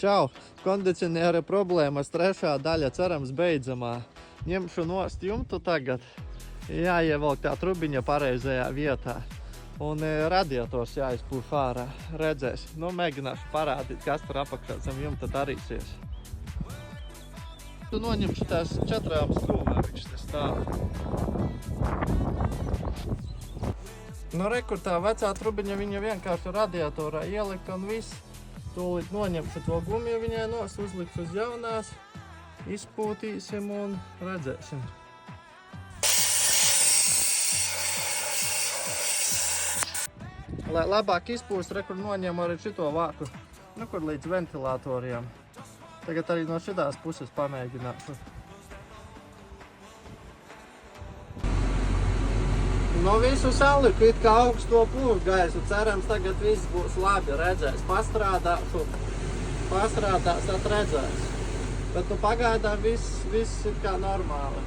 Čau! Kondicioniera problēmas trešā daļa cerams beidzamā. Ņemšu nost jumtu tagad. Jāievelk tā trubiņa pareizajā vietā. Un radiators jāizpūš ārā. Redzēs. Nu, mēģināšu parādīt, kas tur apakšā zem jumta darīsies. Tu noņemšu tās 4 skrūvērkšķis, tas tā. Nu, re, kur tā vecā trubiņa viņa vienkārši radiatorā ielikt un viss. Tūlīt noņemšu to gumiju viņai nos, uzlikšu uz jaunās, izpūtīsim un redzēsim. Lai labāk izpūst, re, kur noņemu arī šito vāku, nu, kur līdz ventilatoriem. Tagad arī no šitās puses pamēģināšu. No visu saliku it kā augsto plūst gaisu, cerams tagad viss būs labi, redzēs. Pastrādāšu, pastrādās, tad redzēs. Bet nu pagaidām viss ir kā normāli.